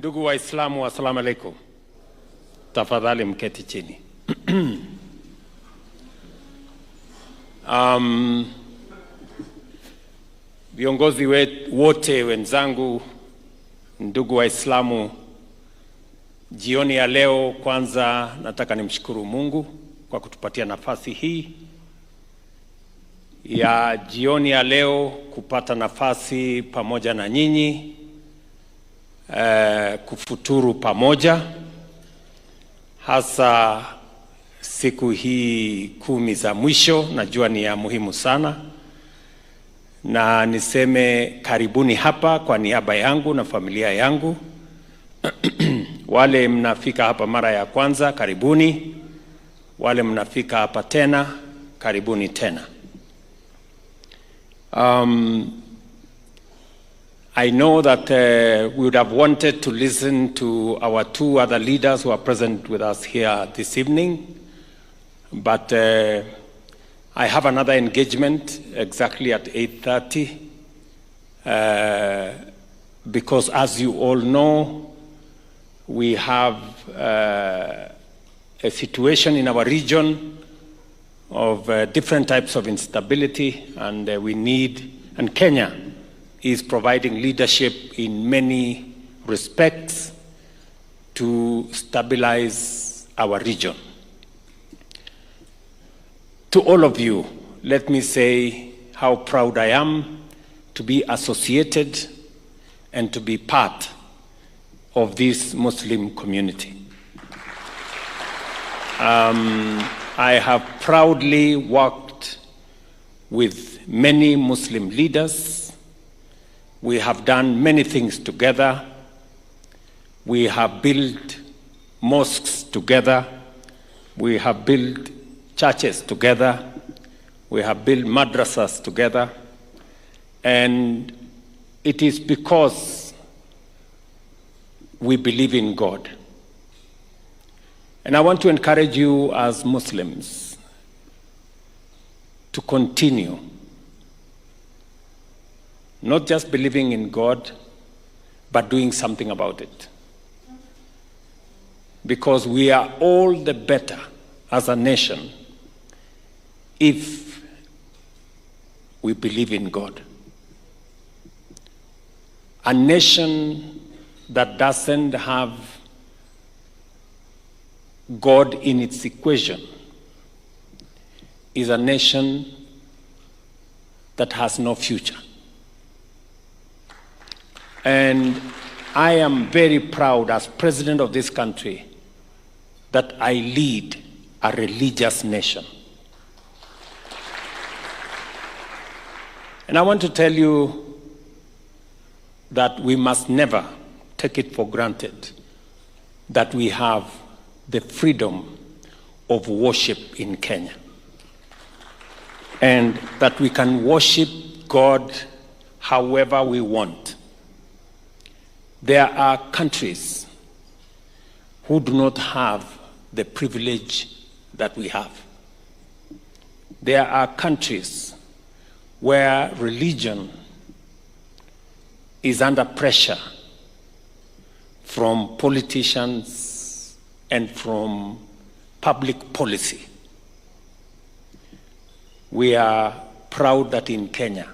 Ndugu Waislamu, assalamu alaikum. Tafadhali mketi chini. Viongozi wote wenzangu, ndugu Waislamu, jioni ya leo kwanza nataka nimshukuru Mungu kwa kutupatia nafasi hii ya jioni ya leo kupata nafasi pamoja na nyinyi kufuturu pamoja, hasa siku hii 10 za mwisho. Najua ni ya muhimu sana, na niseme karibuni hapa kwa niaba yangu na familia yangu. Wale mnafika hapa mara ya kwanza, karibuni. Wale mnafika hapa tena, karibuni tena. I know that we would have wanted to listen to our 2 other leaders who are present with us here this evening, but I have another engagement exactly at 8:30, because as you all know, we have a situation in our region of different types of instability, and and Kenya is providing leadership in many respects to stabilize our region. To all of you, let me say how proud I am to be associated and to be part of this Muslim community. I have proudly worked with many Muslim leaders. We have done many things together. We have built mosques together. We have built churches together. We have built madrasas together. And it is because we believe in God. And I want to encourage you as Muslims to continue not just believing in God, but doing something about it. Because we are all the better as a nation if we believe in God. A nation that doesn't have God in its equation is a nation that has no future. And I am very proud as president of this country that I lead a religious nation. And I want to tell you that we must never take it for granted that we have the freedom of worship in Kenya, and that we can worship God however we want. There are countries who do not have the privilege that we have. There are countries where religion is under pressure from politicians and from public policy. We are proud that in Kenya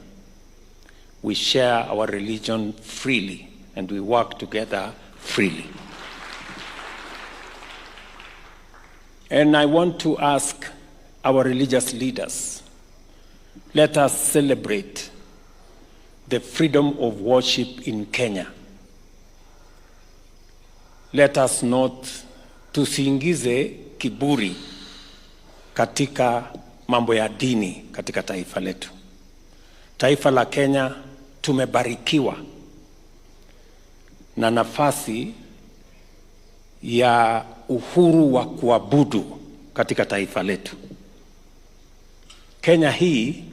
we share our religion freely and we work together freely. And I want to ask our religious leaders, let us celebrate the freedom of worship in Kenya. Let us not tusiingize kiburi katika mambo ya dini katika taifa letu. Taifa la Kenya tumebarikiwa na nafasi ya uhuru wa kuabudu katika taifa letu. Kenya hii,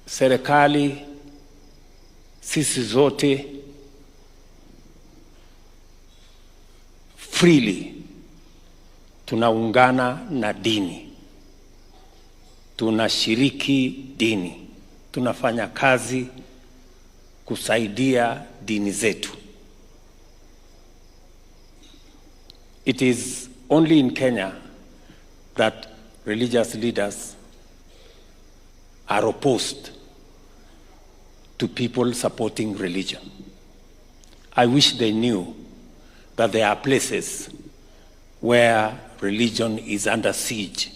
serikali, sisi zote freely tunaungana na dini, tunashiriki dini, tunafanya kazi kusaidia dini zetu. It is only in Kenya that religious leaders are opposed to people supporting religion. I wish they knew that there are places where religion is under siege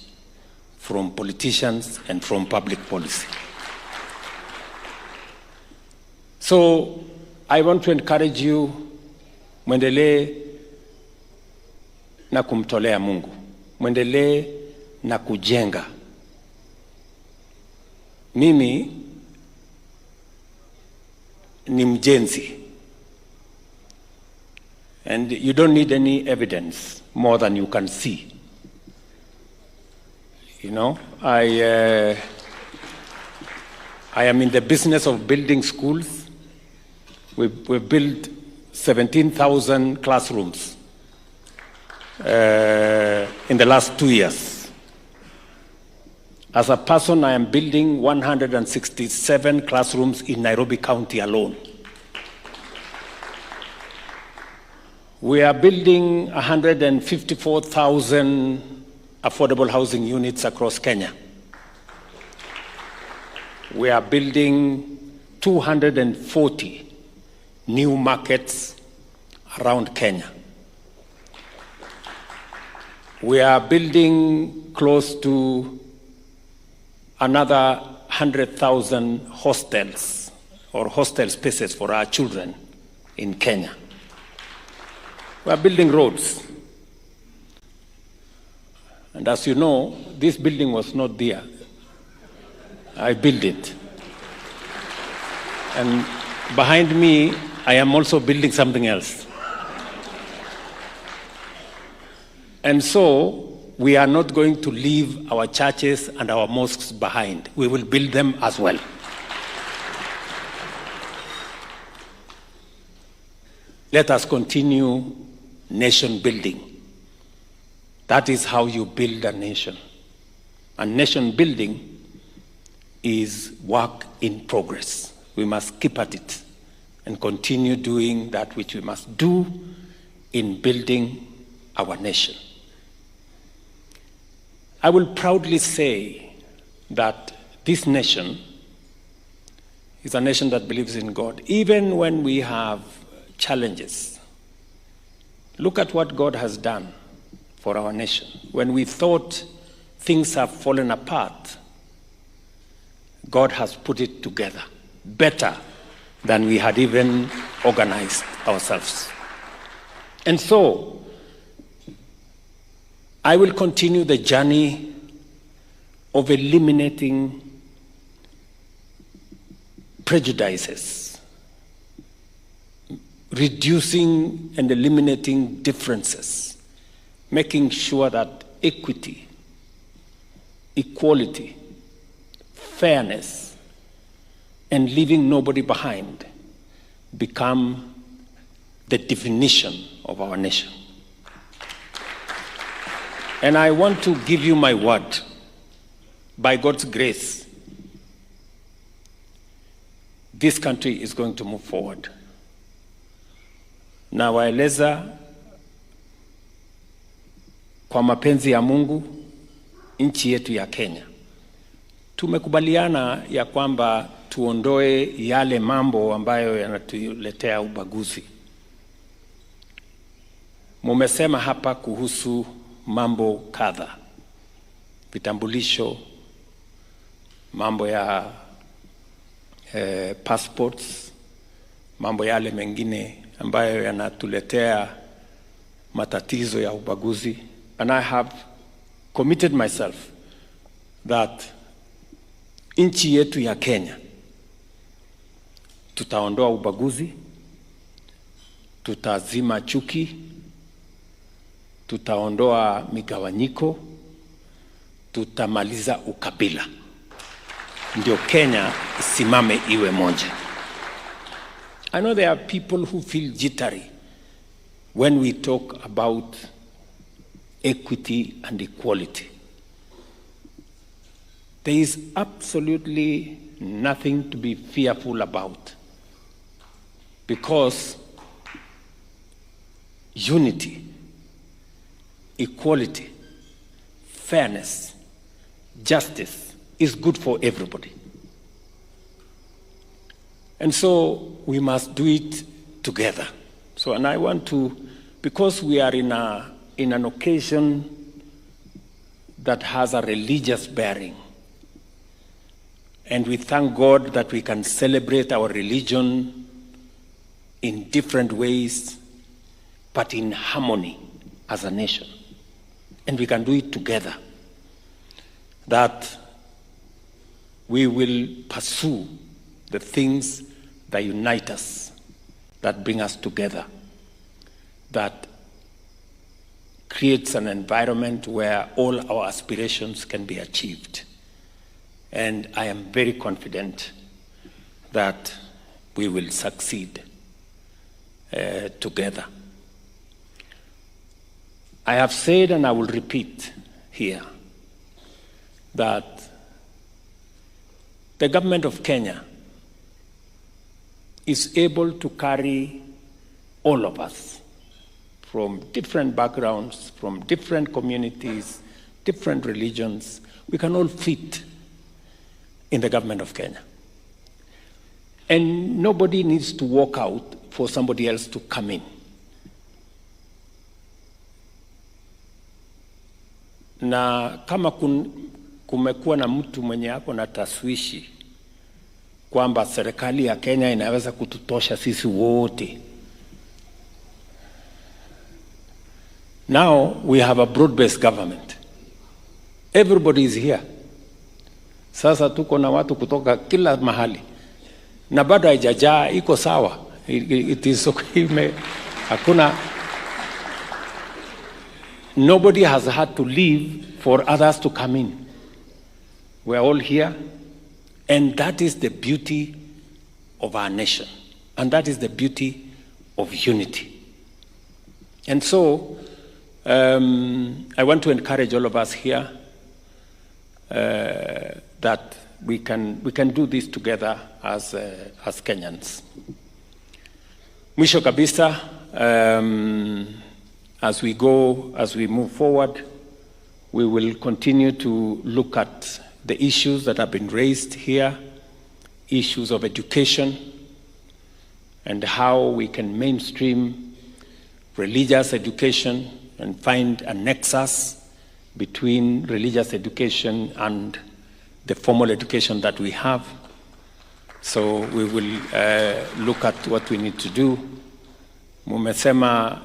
from politicians and from public policy. So I want to encourage you, mwendelee na kumtolea Mungu, mwendelee na kujenga. Mimi ni mjenzi, and you don't need any evidence more than you can see. You know, I am in the business of building schools. We've built 17,000 classrooms in the last 2 years. As a person, I am building 167 classrooms in Nairobi County alone. We are building 154,000 affordable housing units across Kenya. We are building 240 new markets around Kenya. We are building close to another 100,000 hostels or hostel spaces for our children in Kenya. We are building roads. And as you know, this building was not there. I built it. And behind me, I am also building something else. And so, we are not going to leave our churches and our mosques behind. We will build them as well. Let us continue nation building. That is how you build a nation. And nation building is work in progress. We must keep at it and continue doing that which we must do in building our nation. I will proudly say that this nation is a nation that believes in God, even when we have challenges. Look at what God has done for our nation. When we thought things have fallen apart, God has put it together better than we had even organized ourselves. And so, I will continue the journey of eliminating prejudices, reducing and eliminating differences, making sure that equity, equality, fairness, and leaving nobody behind become the definition of our nation. And I want to give you my word, by God's grace, this country is going to move forward. Na waeleza kwa mapenzi ya Mungu nchi yetu ya Kenya. Tumekubaliana ya kwamba tuondoe yale mambo ambayo yanatuletea ubaguzi. Mumesema hapa kuhusu mambo kadha, vitambulisho, mambo ya passports, mambo yale mengine ambayo yanatuletea matatizo ya ubaguzi. And I have committed myself that nchi yetu ya Kenya tutaondoa ubaguzi, tutazima chuki, tutaondoa migawanyiko, tutamaliza ukabila. Ndio Kenya isimame iwe moja. I know there are people who feel jittery when we talk about equity and equality. There is absolutely nothing to be fearful about. because unity, equality, fairness, justice is good for everybody. And so we must do it together. So, and I want to, because we are in an occasion that has a religious bearing, and we thank God that we can celebrate our religion in different ways, but in harmony as a nation. And we can do it together. That we will pursue the things that unite us, that bring us together, that creates an environment where all our aspirations can be achieved. And I am very confident that we will succeed together. I have said, and I will repeat here, that the government of Kenya is able to carry all of us from different backgrounds, from different communities, different religions. We can all fit in the government of Kenya. And nobody needs to walk out for somebody else to come in. Na kama kumekuwa na mtu mwenye hapo na taswishi kwamba serikali ya Kenya inaweza kututosha sisi wote. Now we have a broad-based government. Everybody is here. Sasa tuko na watu kutoka kila mahali. Na bado haijajaa, iko sawa. It is okay. Hakuna. Nobody has had to leave for others to come in. We are all here. And that is the beauty of our nation. And that is the beauty of unity. And so, I want to encourage all of us here that we can do this together as Kenyans. Mwisho kabisa, as we move forward, we will continue to look at the issues that have been raised here, issues of education, and how we can mainstream religious education and find a nexus between religious education and the formal education that we have. So we will look at what we need to do. Mumesema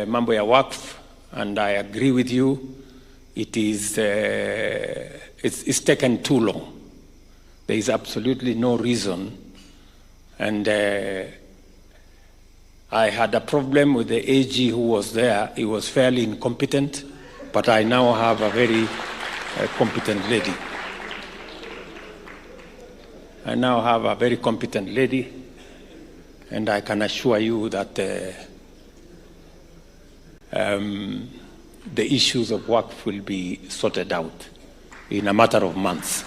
mambo ya waqf, and I agree with you. It is it's taken too long. There is absolutely no reason. And I had a problem with the AG who was there. He was fairly incompetent, but I now have a very competent lady. I now have a very competent lady, and I can assure you that the issues of waqf will be sorted out in a matter of months.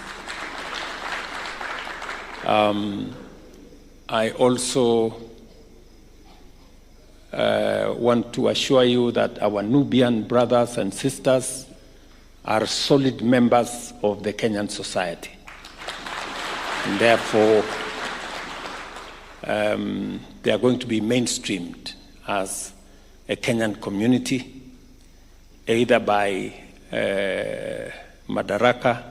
I also want to assure you that our Nubian brothers and sisters are solid members of the Kenyan society. And therefore, they are going to be mainstreamed as a Kenyan community, either by Madaraka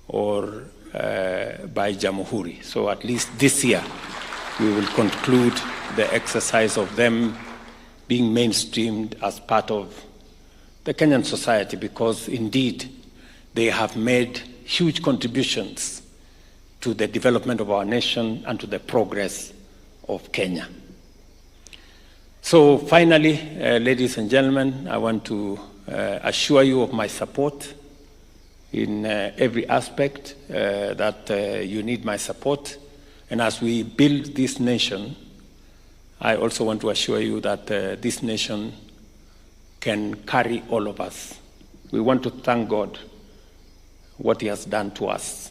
or by Jamhuri. So at least this year, we will conclude the exercise of them being mainstreamed as part of the Kenyan society, because indeed they have made huge contributions to the development of our nation and to the progress of Kenya. So finally, ladies and gentlemen, I want to assure you of my support in every aspect, that you need my support. And as we build this nation, I also want to assure you that this nation can carry all of us. We want to thank God what He has done to us.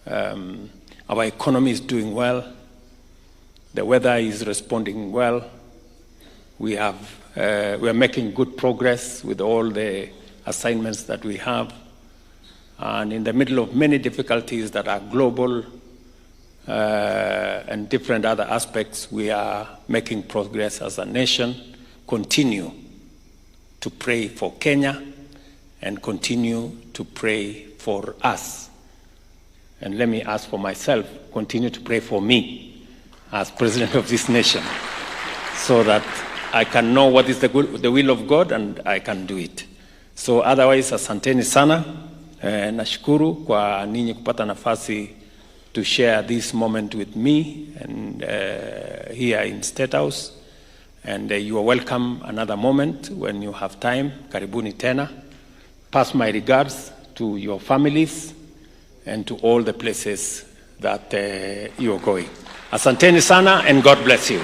Our economy is doing well. The weather is responding well. We are making good progress with all the assignments that we have. And in the middle of many difficulties that are global and different other aspects, we are making progress as a nation. Continue to pray for Kenya and continue to pray for us. And let me ask for myself, continue to pray for me as president of this nation so that I can know what is the will of God and I can do it. So otherwise, asanteni sana. Nashukuru kwa ninyi kupata nafasi to share this moment with me and here in State House. And you are welcome another moment when you have time. Karibuni tena. Pass my regards to your families and to all the places that you are going. Asanteni sana and God bless you.